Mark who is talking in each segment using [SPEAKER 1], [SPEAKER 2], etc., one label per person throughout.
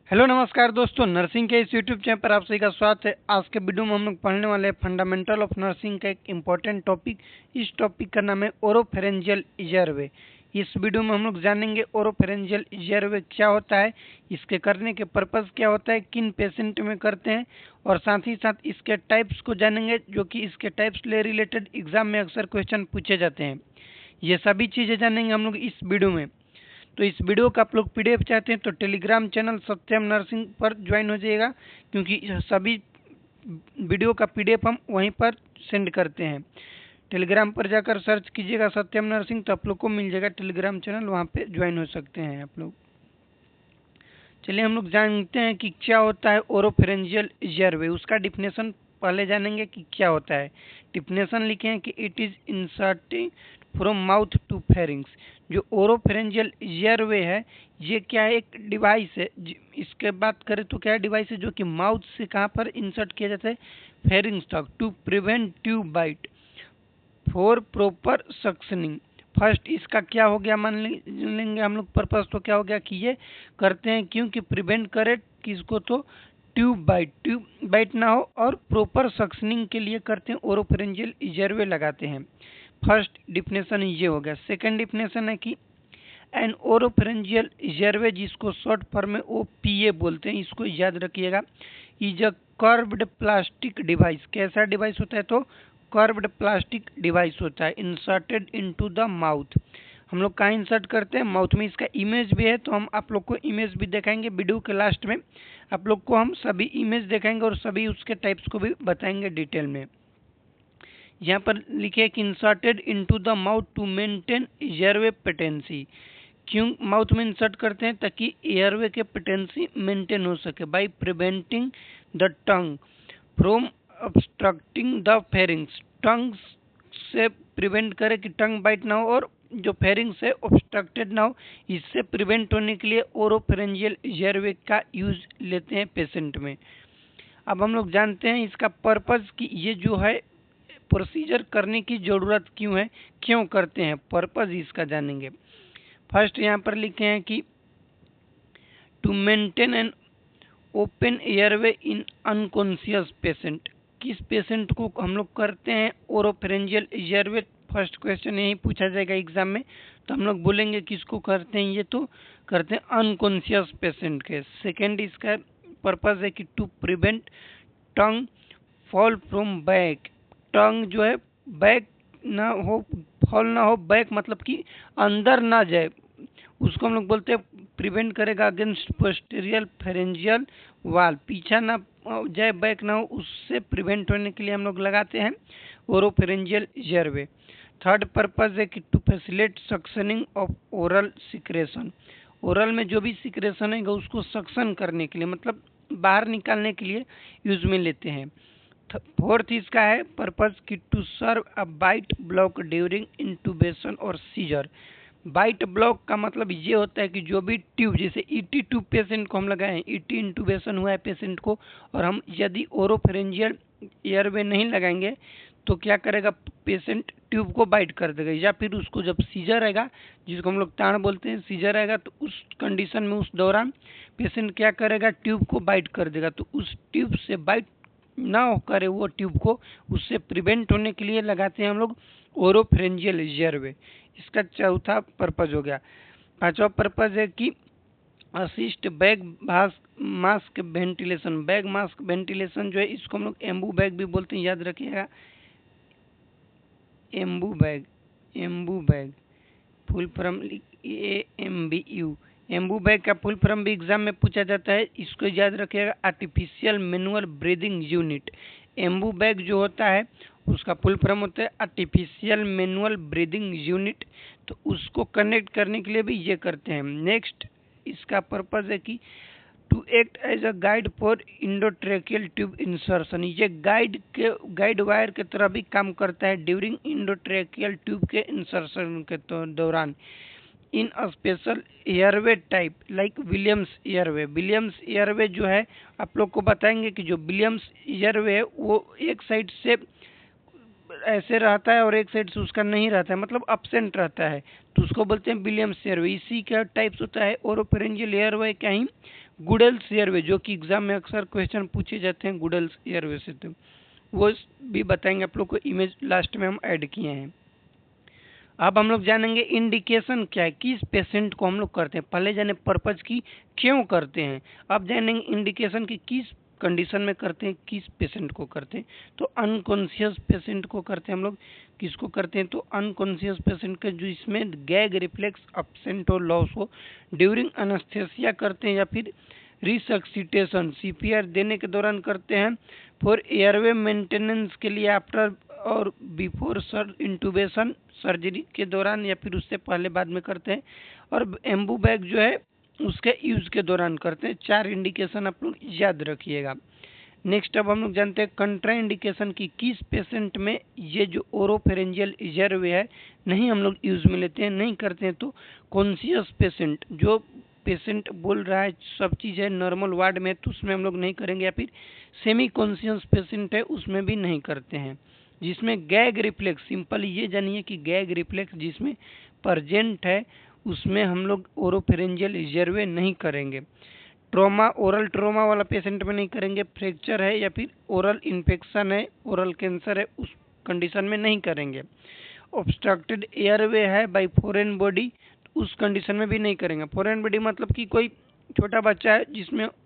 [SPEAKER 1] Hello नमस्कार दोस्तों, nursing के इस यूट्यूब चैनल पर आप सभी का स्वागत है। आज के वीडियो में हम लोग पढ़ने वाले हैं फंडामेंटल ऑफ नर्सिंग का एक इम्पोर्टेंट टॉपिक। इस टॉपिक का नाम है ओरोफेरेंजियल एयरवे। इस वीडियो में हम लोग जानेंगे ओरोफेरेंजियल एयरवे क्या होता है, इसके करने के पर्पज़ क्या होता है, किन पेशेंट में करते हैं, और साथ ही साथ इसके टाइप्स को जानेंगे, जो कि इसके टाइप्स से रिलेटेड एग्जाम में अक्सर क्वेश्चन पूछे जाते हैं। ये सभी चीज़ें जानेंगे हम लोग इस वीडियो में। तो इस वीडियो का आप लोग पीडीएफ चाहते हैं तो टेलीग्राम चैनल सत्यम नर्सिंग पर ज्वाइन हो जाइएगा, क्योंकि सभी वीडियो का पीडीएफ हम वहीं पर सेंड करते हैं। टेलीग्राम पर जाकर सर्च कीजिएगा सत्यम नर्सिंग, तो आप लोग को मिल जाएगा टेलीग्राम चैनल, वहाँ पे ज्वाइन हो सकते हैं आप लोग। चलिए हम लोग जानते हैं कि क्या होता है ओरोफेरेंजियल एयरवे। उसका डिफिनेशन पहले जानेंगे कि क्या होता है। डिफिनेशन लिखे हैं कि it is inserting from mouth to pharynx. जो ओरोफेरेंजियल एयरवे है, ये क्या है, एक डिवाइस है। इसके बात करें तो क्या डिवाइस है, जो कि माउथ से कहाँ पर इंसर्ट किया जाता है, फेरिंग्स तक, to prevent tube bite for proper suctioning. First इसका क्या हो गया, मान लेंगे हम लोग पर्पस, तो क्या हो गया कि ये करते हैं क्योंकि प्रिवेंट करे किसको, तो ट्यूब बाइट ना हो, और प्रॉपर सक्शनिंग के लिए करते हैं, ओरोफेरेंजियल एयरवे लगाते हैं। फर्स्ट डिफिनेशन ये हो गया। सेकंड डिफिनेशन है कि एन ओरोफेरेंजियल एयरवे, जिसको शॉर्ट फॉर्म में ओपीए बोलते हैं, इसको याद रखिएगा, is a curved plastic device. कैसा डिवाइस होता है, तो कर्व्ड प्लास्टिक डिवाइस होता है, इंसर्टेड इनटू द माउथ। हम लोग कहाँ इंसर्ट करते हैं, माउथ में। इसका इमेज भी है, तो हम आप लोग को इमेज भी दिखाएंगे वीडियो के लास्ट में। आप लोग को हम सभी इमेज दिखाएंगे और सभी उसके टाइप्स को भी बताएंगे डिटेल में। यहाँ पर लिखे कि inserted into the mouth to maintain airway patency. क्यों माउथ में इंसर्ट करते हैं, ताकि एयरवे के पेटेंसी मेंटेन हो सके, by preventing the tongue from obstructing the pharynx. Tongue से प्रिवेंट करे कि टंग बाइट ना हो, और जो फेरिंग से ऑब्स्ट्रक्टेड ना हो, इससे प्रिवेंट होने के लिए ओरोफेरेंजियल एयरवे का यूज लेते हैं पेशेंट में। अब हम लोग जानते हैं इसका पर्पस, कि ये जो है प्रोसीजर करने की जरूरत क्यों है, क्यों करते हैं, पर्पस इसका जानेंगे। फर्स्ट यहाँ पर लिखे हैं कि to maintain an open airway in unconscious patient. किस पेशेंट को हम लोग करते हैं ओरोफेरेंजियल एयरवे, फर्स्ट क्वेश्चन यही पूछा जाएगा एग्जाम में। तो हम लोग बोलेंगे किसको करते हैं, ये तो करते हैं अनकॉन्शियस पेशेंट के। सेकेंड इसका पर्पज है कि to prevent tongue fall from back. Tongue जो है बैक ना हो, फॉल ना हो, बैक मतलब कि अंदर ना जाए, उसको हम लोग बोलते हैं प्रिवेंट करेगा अगेंस्ट पोस्टीरियर फेरेंजियल वाल। पीछा ना जाए, बैक ना हो, उससे प्रिवेंट होने के लिए हम लोग लगाते हैं ओरोफेरेंजियल एयरवे। थर्ड पर्पज है कि to facilitate suctioning of oral secretion. Oral में जो भी सिक्रेशन है उसको सक्शन करने के लिए, मतलब बाहर निकालने के लिए यूज में लेते हैं। फोर्थ इसका है पर्पज कि to serve a bite block during intubation और सीजर। बाइट ब्लॉक का मतलब ये होता है कि जो भी ट्यूब, जैसे ईटी ट्यूब पेशेंट को हम लगाए, ईटी इंटूबेशन हुआ है पेशेंट को, और हम यदि ओरोफेरेंजियल एयरवे नहीं लगाएंगे तो क्या करेगा, पेशेंट ट्यूब को बाइट कर देगा, या फिर उसको जब सीजर आएगा, जिसको हम लोग ताड़ बोलते हैं, सीजर आएगा, तो उस कंडीशन में उस दौरान पेशेंट क्या करेगा, ट्यूब को बाइट कर देगा। तो उस ट्यूब से बाइट ना करे वो ट्यूब को, उससे प्रिवेंट होने के लिए लगाते हैं हम लोग ओरोफेरेंजियल एयरवे। इसका चौथा पर्पज हो गया। पांचवा पर्पज है कि assist bag mask ventilation. Bag mask ventilation जो है, इसको हम लोग एम्बू बैग भी बोलते हैं, याद रखिएगा, Anbu bag full form AMBU। Anbu bag का फुल फॉर्म भी एग्जाम में पूछा जाता है, इसको याद रखिएगा, artificial manual breathing unit. Anbu bag जो होता है उसका फुल फॉर्म होता है आर्टिफिशियल मैनुअल ब्रीदिंग यूनिट। तो उसको कनेक्ट करने के लिए भी ये करते हैं। नेक्स्ट इसका पर्पज है कि to act as a guide for endotracheal tube insertion. ये गाइड वायर के तरह भी काम करता है ड्यूरिंग इंडोट्रेकियल ट्यूब के इंसर्शन के दौरान, in special airway type like Williams airway. Williams airway जो है, आप लोग को बताएंगे कि जो विलियम्स एयरवे है वो एक साइड से ऐसे रहता है और एक साइड से उसका नहीं रहता है, मतलब अपसेंट रहता है, तो उसको बोलते हैं विलियम्स एयरवे। इसी का टाइप्स होता है ओरोफेरेंजियल एयरवे का ही गुडल्स एयरवे, जो कि एग्जाम में अक्सर क्वेश्चन पूछे जाते हैं गुडल्स एयरवे से, तो वो भी बताएंगे आप लोग को। इमेज लास्ट में हम ऐड किए हैं। अब हम लोग जानेंगे इंडिकेशन क्या है, किस पेशेंट को हम लोग करते हैं। पहले जाने पर्पज की क्यों करते हैं, अब जानेंगे इंडिकेशन की किस कंडीशन में करते हैं, किस पेशेंट को करते हैं। तो अनकॉन्शियस पेशेंट को करते हैं हम लोग। किसको करते हैं, तो अनकॉन्शियस पेशेंट के जो इसमें गैग रिफ्लेक्स अब्सेंट हो, लॉस हो, ड्यूरिंग एनेस्थीसिया करते हैं, या फिर रिसक्सिटेशन सीपीआर देने के दौरान करते हैं। फॉर एयरवे मेंटेनेंस के लिए आफ्टर और बिफोर इंटूबेशन सर्जरी के दौरान, या फिर उससे पहले बाद में करते हैं। और एम्बू बैग जो है उसके यूज के दौरान करते हैं। 4 इंडिकेशन आप लोग याद रखिएगा। नेक्स्ट अब हम लोग जानते हैं कंट्रा इंडिकेशन की, किस पेशेंट में ये जो ओरोफेरेंजियल एयरवे है नहीं हम लोग यूज में लेते हैं, नहीं करते हैं। तो कॉन्शियस पेशेंट, जो पेशेंट बोल रहा है सब चीज़ है नॉर्मल वार्ड में, तो उसमें हम लोग नहीं करेंगे। या फिर सेमी कॉन्शियस पेशेंट है उसमें भी नहीं करते हैं। जिसमें गैग रिफ्लेक्स, सिंपल ये जानिए कि गैग रिफ्लेक्स जिसमें प्रजेंट है उसमें हम लोग ओरोफेरेंजियल एयरवे नहीं करेंगे। ट्रॉमा, ओरल ट्रॉमा वाला पेशेंट में नहीं करेंगे। फ्रैक्चर है या फिर ओरल इन्फेक्शन है, ओरल कैंसर है, उस कंडीशन में नहीं करेंगे। ऑब्स्ट्रक्टेड एयरवे है बाय फॉरेन बॉडी, उस कंडीशन में भी नहीं करेंगे। फॉरेन बॉडी मतलब कि कोई छोटा बच्चा है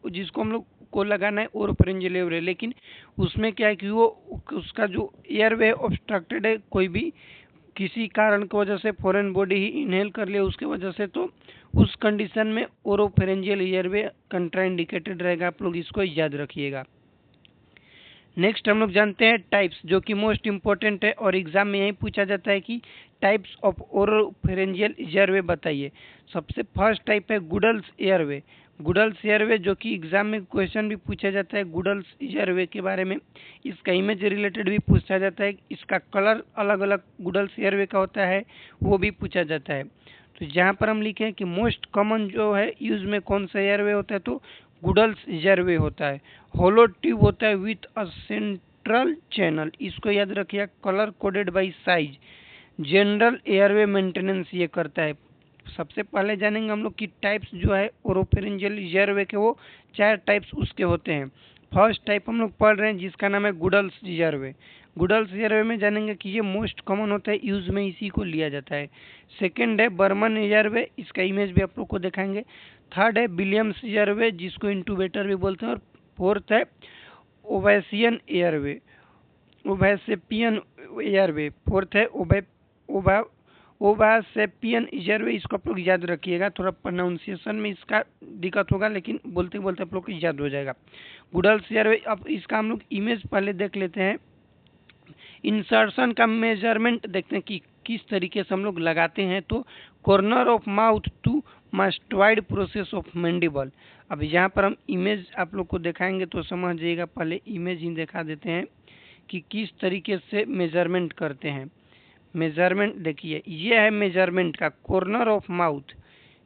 [SPEAKER 1] जिसको हम लोग को लगाना है ओरोफेरेंजियल एयरवे, लेकिन उसमें क्या है कि वो उसका जो एयरवे ऑब्स्ट्रक्टेड है, कोई भी किसी कारण की वजह से फॉरेन बॉडी ही इनहेल कर लिया उसके वजह से, तो उस कंडीशन में ओरोफेरेंजियल एयरवे कंट्राइंडिकेटेड रहेगा। आप लोग इसको याद रखिएगा। नेक्स्ट हम लोग जानते हैं टाइप्स, जो कि मोस्ट इंपॉर्टेंट है और एग्जाम में यही पूछा जाता है कि टाइप्स ऑफ ओरोफेरेंजियल एयरवे बताइए। सबसे फर्स्ट टाइप है गुडल्स एयरवे। गुडल्स एयरवे जो कि एग्जाम में क्वेश्चन भी पूछा जाता है गुडल्स एयरवे के बारे में, इसका इमेज रिलेटेड भी पूछा जाता है, इसका कलर अलग अलग गुडल्स एयरवे का होता है वो भी पूछा जाता है। तो जहाँ पर हम लिखे हैं कि मोस्ट कॉमन जो है यूज में कौन सा एयरवे होता है, तो गुडल्स एयरवे होता है। होलो ट्यूब होता है विथ अ सेंट्रल चैनल, इसको याद रखिए। Colour coded by size. General airway maintenance ये करता है। सबसे पहले जानेंगे हम लोग की टाइप्स जो है ओरोफेरेंजियल एयरवे के, वो 4 टाइप्स उसके होते हैं। फर्स्ट टाइप हम लोग पढ़ रहे हैं जिसका नाम है गुडल्स एयरवे। गुडल्स एयरवे में जानेंगे कि ये मोस्ट कॉमन होता है, यूज में इसी को लिया जाता है। सेकंड है बर्मन एयरवे, इसका इमेज भी आप लोग को दिखाएंगे। थर्ड है विलियम्स एयरवे जिसको इंटूबेटर भी बोलते हैं। और फोर्थ है ओवैसियन एयरवे, ओवैसेपियन एयरवे। फोर्थ है ओवैसेपियन एयरवे, इसको आप लोग याद रखिएगा। थोड़ा प्रोनाउंसिएशन में इसका दिक्कत होगा लेकिन बोलते बोलते आप लोग को याद हो जाएगा। गुडल्स एयरवे, अब इसका हम लोग इमेज पहले देख लेते हैं। इंसर्शन का मेजरमेंट देखते हैं कि किस तरीके से हम लोग लगाते हैं। तो corner of mouth to mastoid process of mandible. अब यहाँ पर हम इमेज आप लोग को दिखाएंगे तो समझ जाइएगा। पहले इमेज ही दिखा देते हैं कि किस तरीके से मेजरमेंट करते हैं। मेजरमेंट देखिए, ये है मेजरमेंट का कॉर्नर ऑफ माउथ।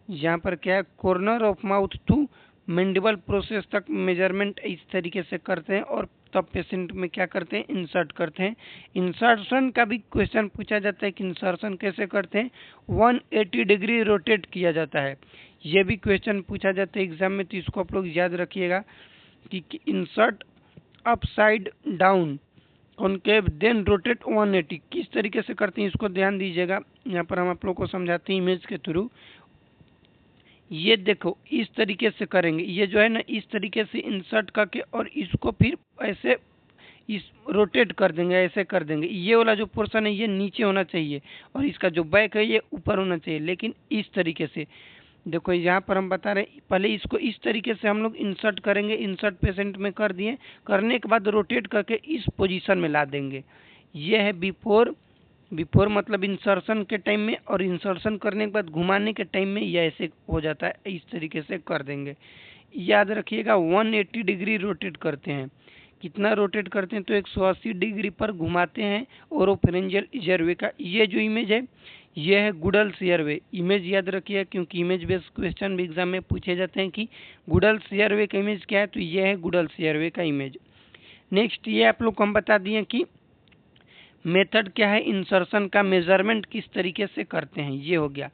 [SPEAKER 1] यहाँ पर क्या है, corner of mouth to mandible process तक मेजरमेंट इस तरीके से करते हैं। और तब पेशेंट में क्या करते हैं, इंसर्ट करते हैं। इंसर्शन का भी क्वेश्चन पूछा जाता है कि इंसर्शन कैसे करते हैं। 180 डिग्री रोटेट किया जाता है, ये भी क्वेश्चन पूछा जाता है एग्जाम में, तो इसको आप लोग याद रखिएगा कि insert upside down concave then rotate 180, किस तरीके से करते हैं इसको ध्यान दीजिएगा। यहाँ पर हम आप लोग को समझाते हैं इमेज के थ्रू। ये देखो इस तरीके से करेंगे, ये जो है ना इस तरीके से इंसर्ट करके और इसको फिर ऐसे इस रोटेट कर देंगे, ऐसे कर देंगे। ये वाला जो पोर्शन है ये नीचे होना चाहिए और इसका जो बैक है ये ऊपर होना चाहिए, लेकिन इस तरीके से देखो यहाँ पर हम बता रहे हैं। पहले इसको इस तरीके से हम लोग इंसर्ट करेंगे, इंसर्ट पेशेंट में कर दिए, करने के बाद रोटेट करके इस पोजीशन में ला देंगे। ये है बिफोर मतलब इंसर्शन के टाइम में, और इंसर्शन करने के बाद घुमाने के टाइम में ये ऐसे हो जाता है, इस तरीके से कर देंगे। याद रखिएगा 180 डिग्री रोटेट करते हैं। कितना रोटेट करते हैं, तो 180 डिग्री पर घुमाते हैं ओरोफेरेंजियल एयरवे का। ये जो इमेज है ये है गुडल्स एयरवे। इमेज याद रखिए क्योंकि इमेज बेस्ड क्वेश्चन भी एग्जाम में पूछे जाते हैं कि गुडल्स एयरवे का इमेज क्या है, तो ये है गुडल्स एयरवे का इमेज। नेक्स्ट ये आप लोग को हम बता दिए कि मेथड क्या है इंसर्शन का, मेजरमेंट किस तरीके से करते हैं, ये हो गया।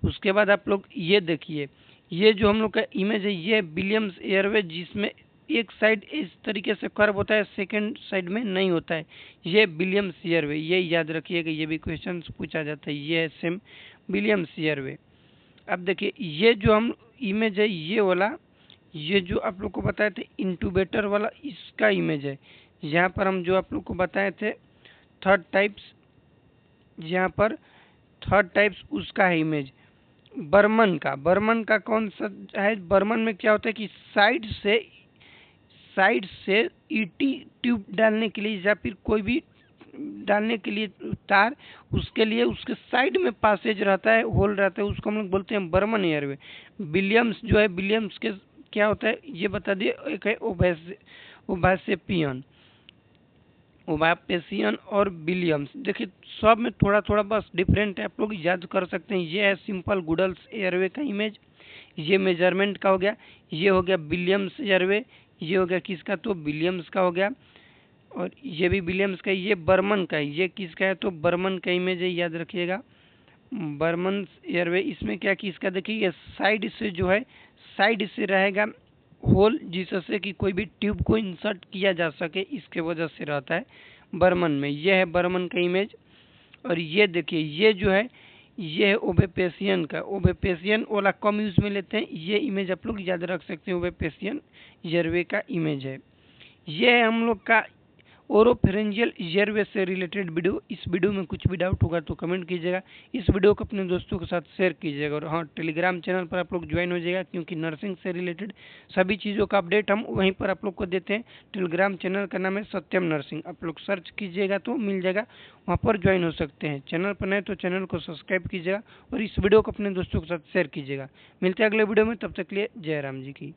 [SPEAKER 1] उसके बाद आप लोग ये देखिए ये जो हम लोग का इमेज है ये विलियम्स एयरवे, जिसमें एक साइड इस तरीके से कर्व होता है, सेकंड साइड में नहीं होता है। ये विलियम्स एयरवे, ये याद रखिएगा, ये भी क्वेश्चन पूछा जाता है। ये है सेम विलियम्स एयरवे। अब देखिए ये जो हम इमेज है ये वाला, ये जो आप लोग को बताए थे इंटूबेटर वाला, इसका इमेज है। यहाँ पर हम जो आप लोग को बताए थे थर्ड टाइप्स, यहाँ पर थर्ड टाइप्स उसका है इमेज। बर्मन का कौन सा है? बर्मन में क्या होता है कि साइड से ईटी ट्यूब डालने के लिए या फिर कोई भी डालने के लिए तार, उसके लिए उसके साइड में पासेज रहता है, होल रहता है, उसको हम लोग बोलते हैं बर्मन एयरवे। विलियम्स जो है, विलियम्स के क्या होता है ये बता दिए। एक है ओबैसेपियन, ओबैपेसियन और विलियम्स। देखिए सब में थोड़ा थोड़ा बस डिफरेंट है, आप लोग याद कर सकते हैं। ये है सिंपल गुडल्स एयरवे का इमेज, ये मेजरमेंट का हो गया। ये हो गया विलियम्स एयरवे, ये हो गया किसका? तो विलियम्स का हो गया। और ये भी विलियम्स का, ये बर्मन का है। ये किसका है? तो बर्मन का इमेज है, याद रखिएगा बर्मन एयरवे। इसमें क्या कि इसका देखिए ये साइड से जो है, साइड से रहेगा होल, जिससे कि कोई भी ट्यूब को इंसर्ट किया जा सके, इसके वजह से रहता है बर्मन में। ये है बर्मन का इमेज। और ये देखिए ये जो है ये है ओबेपेसियन का। ओबेपेसियन वाला कम यूज में लेते हैं, ये इमेज आप लोग याद रख सकते हैं, ओबेपेसियन एयरवे का इमेज है। ये है हम लोग का ओरोफेरेंजियल एयरवे से रिलेटेड वीडियो। इस वीडियो में कुछ भी डाउट होगा तो कमेंट कीजिएगा। इस वीडियो को अपने दोस्तों के साथ शेयर कीजिएगा। और हाँ, टेलीग्राम चैनल पर आप लोग ज्वाइन हो जाएगा, क्योंकि नर्सिंग से रिलेटेड सभी चीज़ों का अपडेट हम वहीं पर आप लोग को देते हैं। टेलीग्राम चैनल का नाम है सत्यम नर्सिंग, आप लोग सर्च कीजिएगा तो मिल जाएगा, वहाँ पर ज्वाइन हो सकते हैं। चैनल पर नए तो चैनल को सब्सक्राइब कीजिएगा और इस वीडियो को अपने दोस्तों के साथ शेयर कीजिएगा। मिलते हैं अगले वीडियो में, तब तक के लिए जय राम जी की।